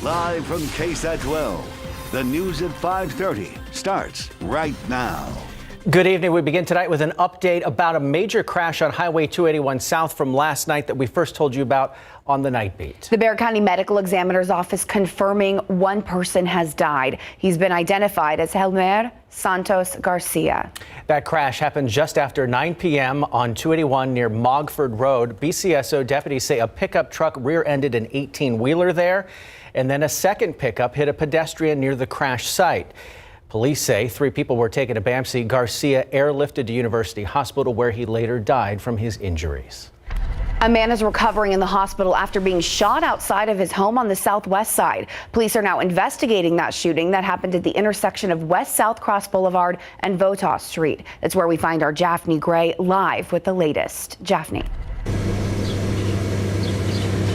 Live from KSAT 12, the news at 5:30 starts right now. Good evening. We begin tonight with an update about a major crash on Highway 281 south from last night that we first told you about on the Night Beat. The Bexar County Medical Examiner's Office confirming one person has died. He's been identified as Helmer Santos Garcia. That crash happened just after 9 p.m. on 281 near Mogford Road. BCSO deputies say a pickup truck rear-ended an 18-wheeler there, and then a second pickup hit a pedestrian near the crash site. Police say 3 people were taken to Bamsey. Garcia airlifted to University Hospital, where he later died from his injuries. A man is recovering in the hospital after being shot outside of his home on the southwest side. Police are now investigating that shooting that happened at the intersection of West South Cross Boulevard and Votaw Street. That's where we find our Jaffney Gray live with the latest. Jaffney.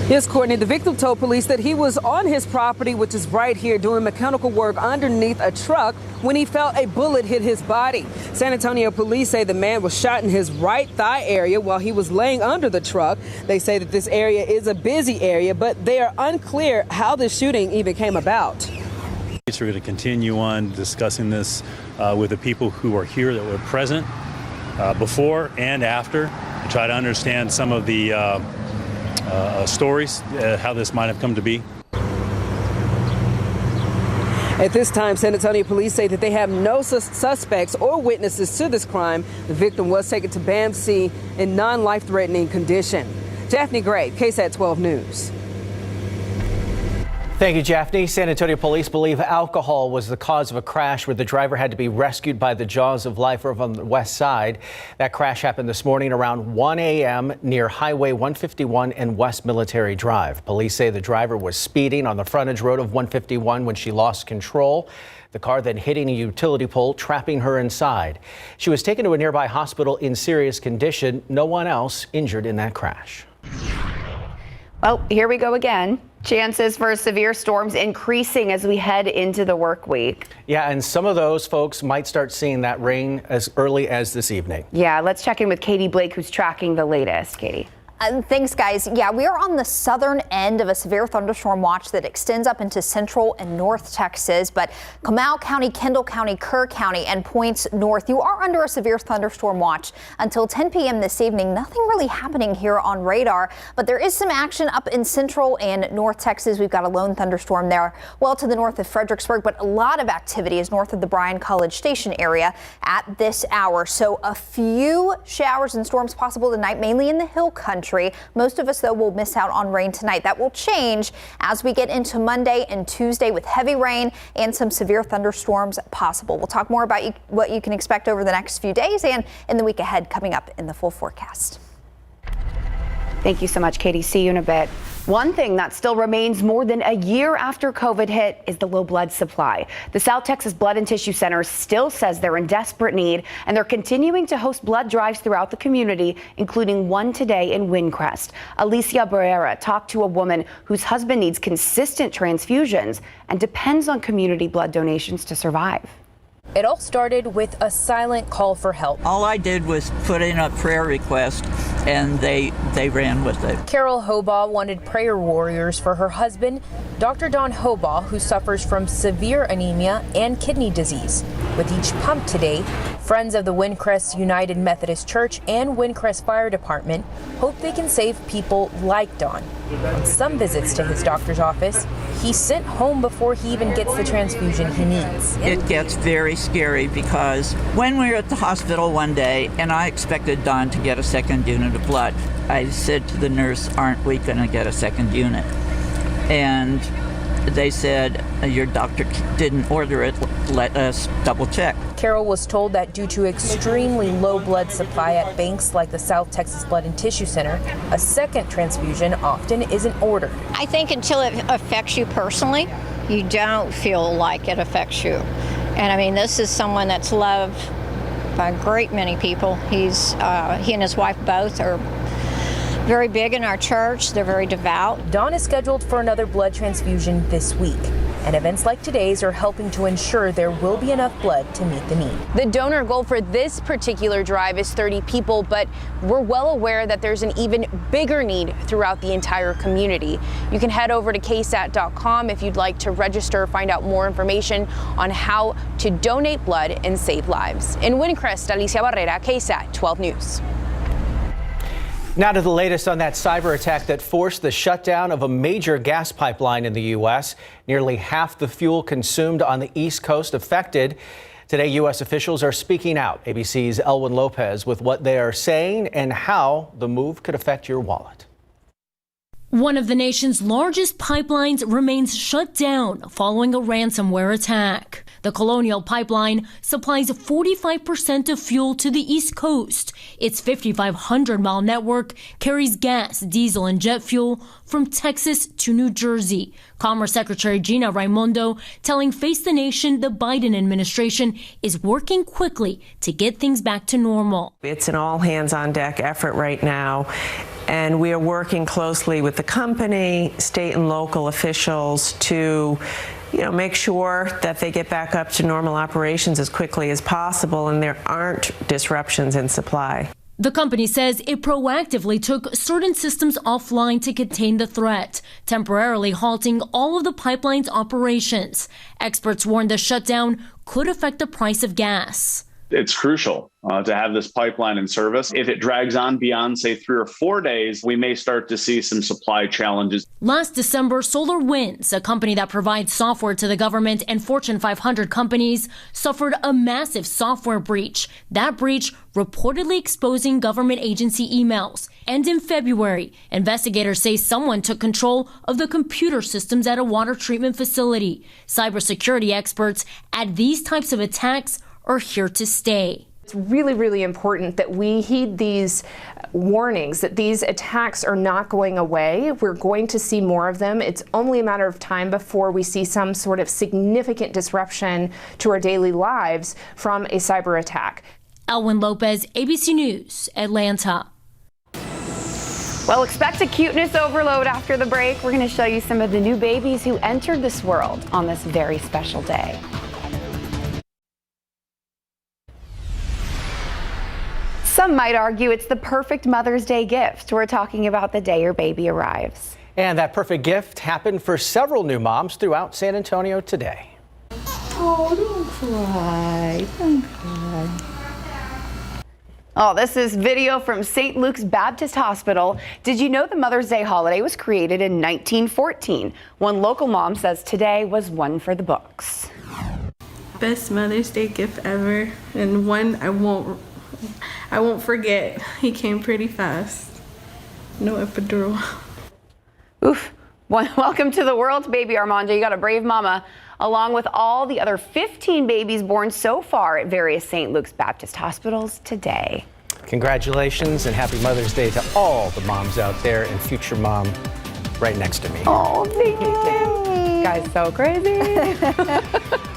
Yes, Courtney, the victim told police that he was on his property, which is right here, doing mechanical work underneath a truck when he felt a bullet hit his body. San Antonio police say the man was shot in his right thigh area while he was laying under the truck. They say that this area is a busy area, but they are unclear how the shooting even came about. We're going to continue on discussing this with the people who are here that were present before and after to try to understand some of the stories, how this might have come to be. At this time, San Antonio police say that they have no suspects or witnesses to this crime. The victim was taken to Bamsey in non-life-threatening condition. Jaffney Gray, KSAT 12 News. Thank you, Jaffney. San Antonio police believe alcohol was the cause of a crash where the driver had to be rescued by the jaws of life over on the west side. That crash happened this morning around 1 a.m. near Highway 151 and West Military Drive. Police say the driver was speeding on the frontage road of 151 when she lost control. The car then hitting a utility pole, trapping her inside. She was taken to a nearby hospital in serious condition. No one else injured in that crash. Well, here we go again. Chances for severe storms increasing as we head into the work week. Yeah, and some of those folks might start seeing that rain as early as this evening. Yeah, let's check in with Katie Blake, who's tracking the latest. Katie. Thanks, guys. Yeah, we are on the southern end of a severe thunderstorm watch that extends up into central and north Texas. But Comal County, Kendall County, Kerr County, and points north, you are under a severe thunderstorm watch until 10 p.m. this evening. Nothing really happening here on radar, but there is some action up in central and north Texas. We've got a lone thunderstorm there well to the north of Fredericksburg, but a lot of activity is north of the Bryan College Station area at this hour. So a few showers and storms possible tonight, mainly in the hill country. Most of us, though, will miss out on rain tonight. That will change as we get into Monday and Tuesday with heavy rain and some severe thunderstorms possible. We'll talk more about what you can expect over the next few days and in the week ahead coming up in the full forecast. Thank you so much, Katie. See you in a bit. One thing that still remains more than a year after COVID hit is the low blood supply. The South Texas Blood and Tissue Center still says they're in desperate need, and they're continuing to host blood drives throughout the community, including one today in Windcrest. Alicia Barrera talked to a woman whose husband needs consistent transfusions and depends on community blood donations to survive. It all started with a silent call for help. All I did was put in a prayer request, and they ran with it. Carol Hobaugh wanted prayer warriors for her husband, Dr. Don Hobaugh, who suffers from severe anemia and kidney disease. With each pump today, friends of the Windcrest United Methodist Church and Windcrest Fire Department hope they can save people like Don. On some visits to his doctor's office, he's sent home before he even gets the transfusion he needs. It gets very scary because when we were at the hospital one day and I expected Don to get a second unit of blood, I said to the nurse, aren't we going to get a second unit? And they said, your doctor didn't order it, let us double check. Carol was told that due to extremely low blood supply at banks like the South Texas Blood and Tissue Center, a second transfusion often isn't ordered. I think until it affects you personally, you don't feel like it affects you. And I mean, this is someone that's loved by a great many people. He and his wife both are very big in our church. They're very devout. Don is scheduled for another blood transfusion this week. And events like today's are helping to ensure there will be enough blood to meet the need. The donor goal for this particular drive is 30 people, but we're well aware that there's an even bigger need throughout the entire community. You can head over to KSAT.com if you'd like to register, find out more information on how to donate blood and save lives. In Windcrest, Alicia Barrera, KSAT 12 News. Now to the latest on that cyber attack that forced the shutdown of a major gas pipeline in the U.S. Nearly half the fuel consumed on the East Coast affected. Today, U.S. officials are speaking out. ABC's Elwin Lopez with what they are saying and how the move could affect your wallet. One of the nation's largest pipelines remains shut down following a ransomware attack. The Colonial pipeline supplies 45% of fuel to the East Coast. Its 5,500-mile network carries gas, diesel, and jet fuel from Texas to New Jersey. Commerce Secretary Gina Raimondo telling Face the Nation the Biden administration is working quickly to get things back to normal. It's an all-hands-on-deck effort right now, and we are working closely with the company, state and local officials to make sure that they get back up to normal operations as quickly as possible and there aren't disruptions in supply. The company says it proactively took certain systems offline to contain the threat, temporarily halting all of the pipeline's operations. Experts warn the shutdown could affect the price of gas. It's crucial to have this pipeline in service. If it drags on beyond, say, 3 or 4 days, we may start to see some supply challenges. Last December, SolarWinds, a company that provides software to the government and Fortune 500 companies, suffered a massive software breach. That breach reportedly exposing government agency emails. And in February, investigators say someone took control of the computer systems at a water treatment facility. Cybersecurity experts add these types of attacks are here to stay. It's really, really important that we heed these warnings, that these attacks are not going away. We're going to see more of them. It's only a matter of time before we see some sort of significant disruption to our daily lives from a cyber attack. Elwin Lopez, ABC News, Atlanta. Well, expect a cuteness overload after the break. We're going to show you some of the new babies who entered this world on this very special day. Some might argue it's the perfect Mother's Day gift. We're talking about the day your baby arrives. And that perfect gift happened for several new moms throughout San Antonio today. Oh, don't cry. Don't cry. Oh, this is video from St. Luke's Baptist Hospital. Did you know the Mother's Day holiday was created in 1914? One local mom says today was one for the books. Best Mother's Day gift ever, and one I won't forget. He came pretty fast. No epidural. Oof. Welcome to the world, baby Armando. You got a brave mama, along with all the other 15 babies born so far at various St. Luke's Baptist hospitals today. Congratulations and happy Mother's Day to all the moms out there and future mom right next to me. Oh, thank you. Guys, so crazy.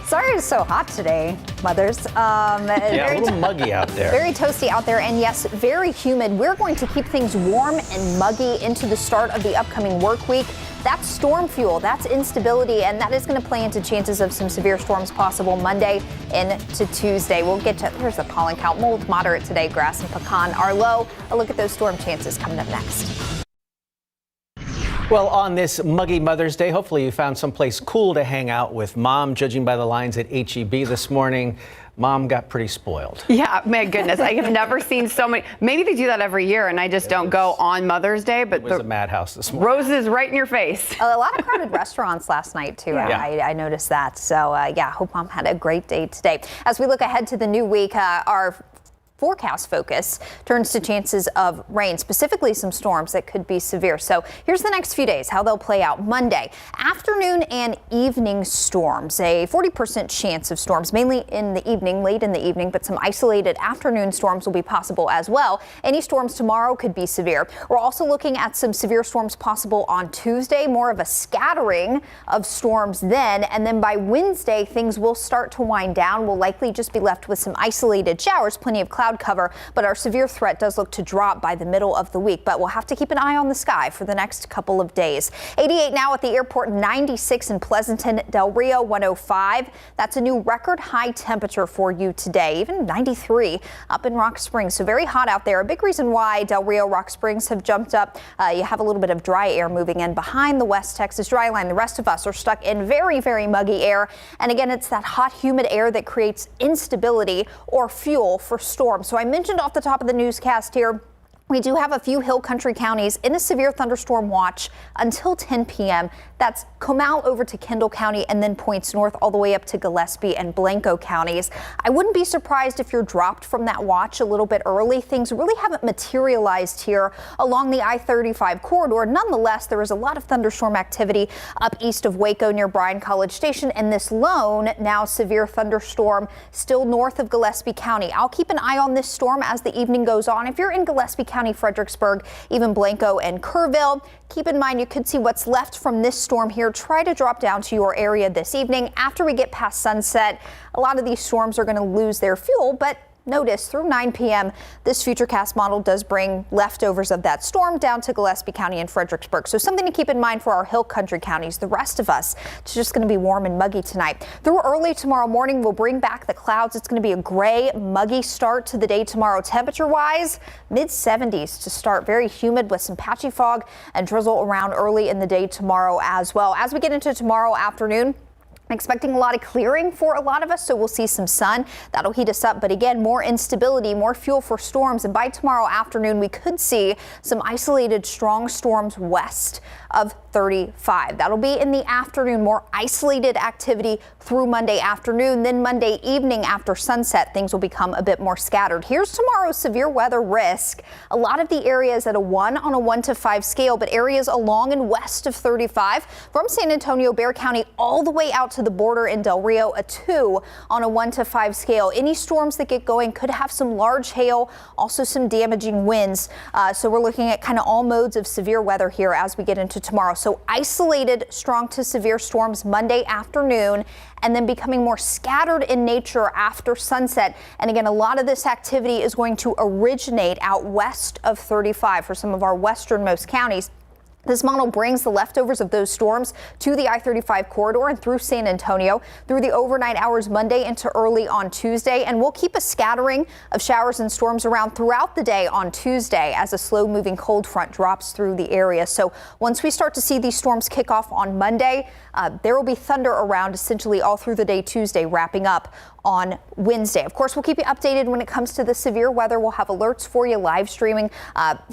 Sorry it's so hot today, mothers. Yeah, a little muggy out there. Very toasty out there, and yes, very humid. We're going to keep things warm and muggy into the start of the upcoming work week. That's storm fuel, that's instability, and that is going to play into chances of some severe storms possible Monday into Tuesday. We'll get to, here's the pollen count. Mold moderate today, grass and pecan are low. A look at those storm chances coming up next. Well, on this muggy Mother's Day, hopefully you found someplace cool to hang out with Mom. Judging by the lines at HEB this morning, Mom got pretty spoiled. Yeah, my goodness. I have never seen so many. Maybe they do that every year and I just don't go on Mother's Day. But it was a madhouse this morning. Roses right in your face. A lot of crowded restaurants last night, too. Yeah. I noticed that. So, yeah, hope Mom had a great day today. As we look ahead to the new week, our forecast focus turns to chances of rain, specifically some storms that could be severe. So here's the next few days, how they'll play out. Monday, afternoon and evening storms, a 40% chance of storms, mainly in the evening, late in the evening, but some isolated afternoon storms will be possible as well. Any storms tomorrow could be severe. We're also looking at some severe storms possible on Tuesday, more of a scattering of storms then. And then by Wednesday, things will start to wind down. We'll likely just be left with some isolated showers, plenty of clouds cloud cover, but our severe threat does look to drop by the middle of the week. But we'll have to keep an eye on the sky for the next couple of days. 88 now at the airport, 96 in Pleasanton, Del Rio 105. That's a new record high temperature for you today, even 93 up in Rock Springs. So very hot out there. A big reason why Del Rio, Rock Springs have jumped up. You have a little bit of dry air moving in behind the West Texas dry line. The rest of us are stuck in very, very muggy air. And again, it's that hot, humid air that creates instability or fuel for storms. So I mentioned off the top of the newscast here, we do have a few hill country counties in a severe thunderstorm watch until 10 p.m. That's Comal over to Kendall County and then points north all the way up to Gillespie and Blanco counties. I wouldn't be surprised if you're dropped from that watch a little bit early. Things really haven't materialized here along the I-35 corridor. Nonetheless, there is a lot of thunderstorm activity up east of Waco near Bryan College Station, and this lone, now severe thunderstorm still north of Gillespie County. I'll keep an eye on this storm as the evening goes on. If you're in Gillespie County, Fredericksburg, even Blanco and Kerrville, keep in mind you could see what's left from this storm here. Try to drop down to your area this evening. After we get past sunset, a lot of these storms are going to lose their fuel, but notice through 9 p.m. this Futurecast model does bring leftovers of that storm down to Gillespie County and Fredericksburg. So something to keep in mind for our hill country counties. The rest of us, it's just going to be warm and muggy tonight. Through early tomorrow morning, we'll bring back the clouds. It's going to be a gray, muggy start to the day tomorrow. Temperature-wise, mid-70s to start. Very humid with some patchy fog and drizzle around early in the day tomorrow as well. As we get into tomorrow afternoon, expecting a lot of clearing for a lot of us, so we'll see some sun. That'll heat us up, but again, more instability, more fuel for storms. And by tomorrow afternoon, we could see some isolated strong storms west of 35. That'll be in the afternoon, more isolated activity through Monday afternoon. Then Monday evening after sunset, things will become a bit more scattered. Here's tomorrow's severe weather risk. A lot of the areas at a 1 on a 1 to 5 scale, but areas along and west of 35 from San Antonio, Bexar County, all the way out to the border in Del Rio, a 2 on a 1 to 5 scale. Any storms that get going could have some large hail, also some damaging winds. So we're looking at kind of all modes of severe weather here as we get into tomorrow. So isolated strong to severe storms Monday afternoon, and then becoming more scattered in nature after sunset. And again, a lot of this activity is going to originate out west of 35 for some of our westernmost counties. This model brings the leftovers of those storms to the I-35 corridor and through San Antonio through the overnight hours Monday into early on Tuesday. And we'll keep a scattering of showers and storms around throughout the day on Tuesday as a slow moving cold front drops through the area. So once we start to see these storms kick off on Monday, there will be thunder around essentially all through the day Tuesday, wrapping up on Wednesday. Of course, we'll keep you updated when it comes to the severe weather. We'll have alerts for you live streaming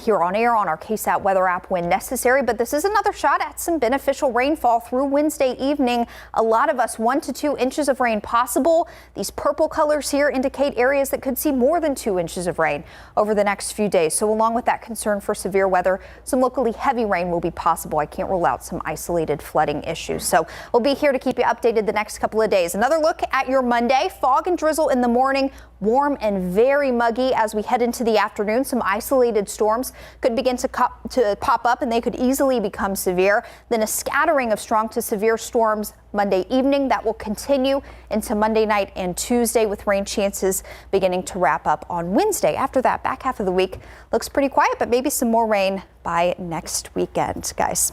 here on air on our KSAT weather app when necessary. But this is another shot at some beneficial rainfall through Wednesday evening. A lot of us 1 to 2 inches of rain possible. These purple colors here indicate areas that could see more than 2 inches of rain over the next few days. So along with that concern for severe weather, some locally heavy rain will be possible. I can't rule out some isolated flooding issues. So we'll be here to keep you updated the next couple of days. Another look at your Monday. Fog and drizzle in the morning, warm and very muggy as we head into the afternoon. Some isolated storms could begin to pop up, and they could easily become severe. Then a scattering of strong to severe storms Monday evening that will continue into Monday night and Tuesday, with rain chances beginning to wrap up on Wednesday. After that, back half of the week looks pretty quiet, but maybe some more rain by next weekend, guys.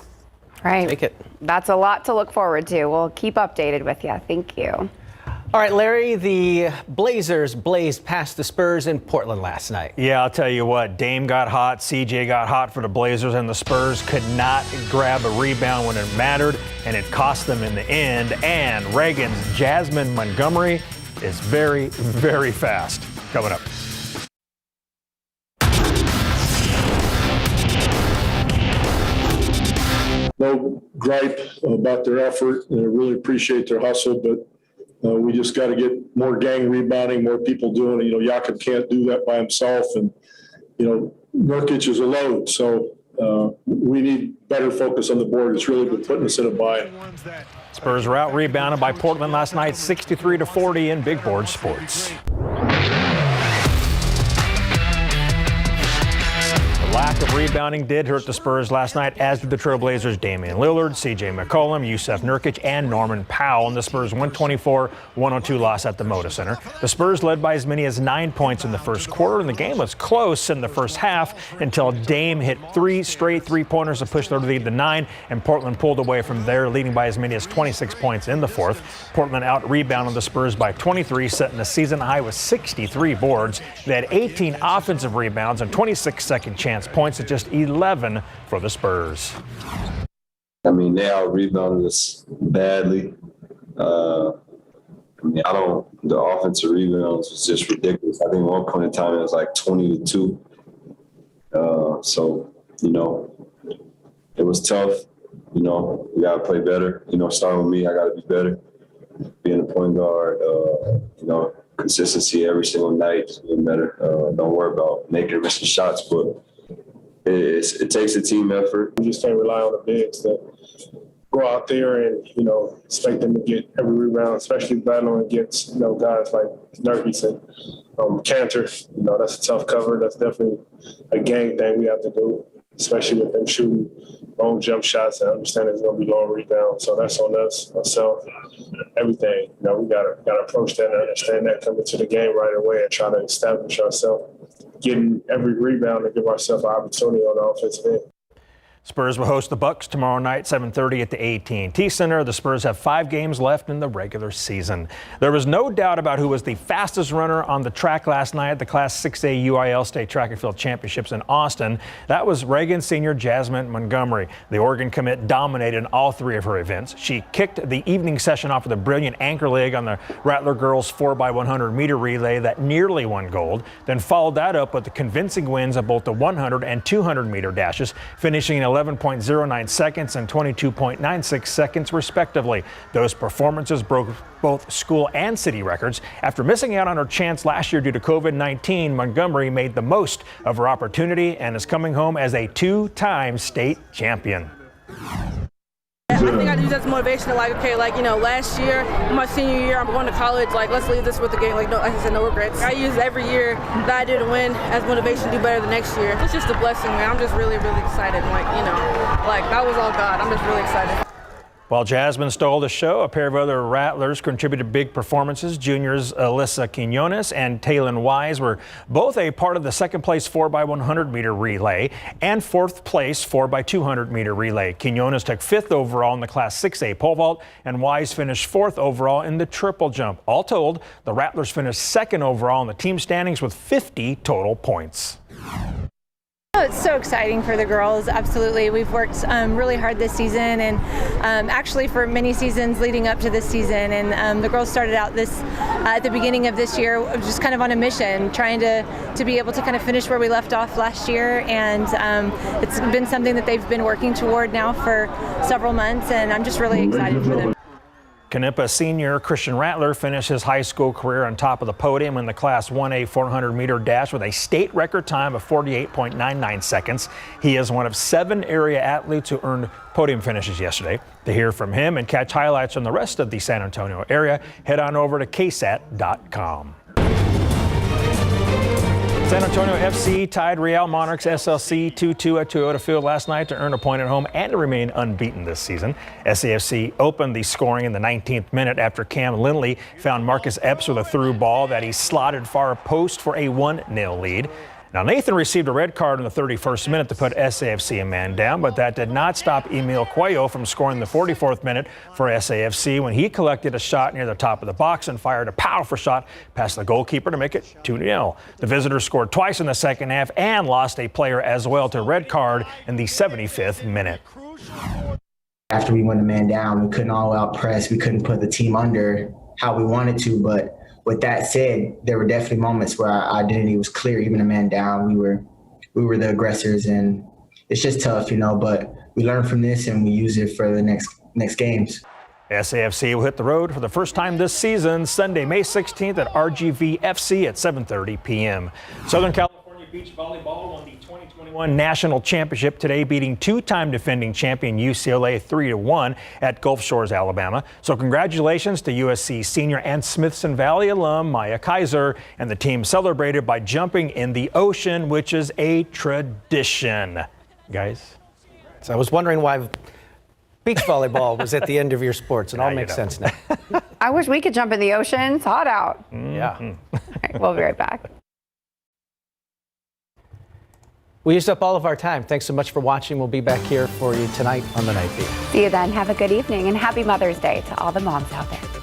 Right. Take it. That's a lot to look forward to. We'll keep updated with you. Thank you. All right, Larry, the Blazers blazed past the Spurs in Portland last night. Yeah, I'll tell you what, Dame got hot, CJ got hot for the Blazers, and the Spurs could not grab a rebound when it mattered, and it cost them in the end. And Reagan's Jasmine Montgomery is very, very fast. Coming up. No gripe about their effort, and I really appreciate their hustle, but we just got to get more gang rebounding, more people doing it. Jakob can't do that by himself, and, Nurkic is a load. So we need better focus on the board. It's really been putting us in a bind. Spurs were out rebounded by Portland last night, 63-40 in Big Board Sports. The lack of rebounding did hurt the Spurs last night, as did the Trailblazers' Damian Lillard, C.J. McCollum, Yusuf Nurkic, and Norman Powell in the Spurs' 124-102 loss at the Moda Center. The Spurs led by as many as 9 points in the first quarter, and the game was close in the first half until Dame hit 3 straight three-pointers to push their lead to 9, and Portland pulled away from there, leading by as many as 26 points in the fourth. Portland out-rebounded the Spurs by 23, setting a season high with 63 boards. They had 18 offensive rebounds and 26 second chance points at just 11 for the Spurs. I mean, they out-rebounded us badly. The offensive rebounds was just ridiculous. I think at one point in time it was like 20-2. It was tough. We got to play better. Starting with me, I got to be better. Being a point guard, consistency every single night, just being better. Don't worry about making and missing shots, but it takes a team effort. We just can't rely on the bigs to go out there and, expect them to get every rebound, especially battling against, guys like Nurkic and Cantor. That's a tough cover. That's definitely a gang thing we have to do, especially with them shooting long jump shots and understand it's going to be long rebounds. So that's on us, ourselves, everything. We got to approach that and understand that coming to the game right away and try to establish ourselves, getting every rebound and give ourselves an opportunity on the offensive end. Spurs will host the Bucks tomorrow night, 7:30 at the AT&T Center. The Spurs have 5 games left in the regular season. There was no doubt about who was the fastest runner on the track last night at the Class 6A UIL State Track and Field Championships in Austin. That was Reagan senior Jasmine Montgomery. The Oregon commit dominated in all 3 of her events. She kicked the evening session off with a brilliant anchor leg on the Rattler girls 4x100 meter relay that nearly won gold, then followed that up with the convincing wins of both the 100 and 200 meter dashes, finishing in 11.09 seconds and 22.96 seconds, respectively. Those performances broke both school and city records. After missing out on her chance last year due to COVID-19, Montgomery made the most of her opportunity and is coming home as a 2-time state champion. I think I use that as motivation, last year, my senior year, I'm going to college, let's leave this with the game, like I said, no regrets. I use every year that I do to win as motivation to do better the next year. It's just a blessing, man. I'm just really, really excited, that was all God. I'm just really excited. While Jasmine stole the show, a pair of other Rattlers contributed big performances. Juniors Alyssa Quinones and Taylon Wise were both a part of the second-place 4x100 meter relay and fourth-place 4x200 meter relay. Quinones took 5th overall in the Class 6A pole vault, and Wise finished 4th overall in the triple jump. All told, the Rattlers finished 2nd overall in the team standings with 50 total points. Oh, it's so exciting for the girls, absolutely. We've worked really hard this season and actually for many seasons leading up to this season. And the girls started out at the beginning of this year just kind of on a mission, trying to be able to kind of finish where we left off last year. And it's been something that they've been working toward now for several months, and I'm just really excited for them. Canepa senior Christian Rattler finished his high school career on top of the podium in the Class 1A 400 meter dash with a state record time of 48.99 seconds. He is one of 7 area athletes who earned podium finishes yesterday. To hear from him and catch highlights from the rest of the San Antonio area, head on over to KSAT.com. San Antonio FC tied Real Monarchs SLC 2-2 at Toyota Field last night to earn a point at home and to remain unbeaten this season. SAFC opened the scoring in the 19th minute after Cam Lindley found Marcus Epps with a through ball that he slotted far post for a 1-0 lead. Now, Nathan received a red card in the 31st minute to put SAFC a man down, but that did not stop Emil Cuello from scoring the 44th minute for SAFC when he collected a shot near the top of the box and fired a powerful shot past the goalkeeper to make it 2-0. The visitors scored twice in the second half and lost a player as well to a red card in the 75th minute. After we went a man down, we couldn't all out press. We couldn't put the team under how we wanted to, but with that said, there were definitely moments where our identity was clear, even a man down. We were the aggressors, and it's just tough, but we learn from this and we use it for the next games. SAFC will hit the road for the first time this season, Sunday, May 16th at RGV FC at 7:30 p.m. Southern California Beach Volleyball won the 2020 One national championship today, beating two-time defending champion UCLA 3-1 at Gulf Shores, Alabama. So congratulations to USC senior and Smithson Valley alum Maya Kaiser, and the team celebrated by jumping in the ocean, which is a tradition. Guys, so I was wondering why beach volleyball was at the end of your sports. It all makes sense now. I wish we could jump in the ocean. It's hot out. Yeah. All right, we'll be right back. We used up all of our time. Thanks so much for watching. We'll be back here for you tonight on the Night Beat. See you then. Have a good evening and happy Mother's Day to all the moms out there.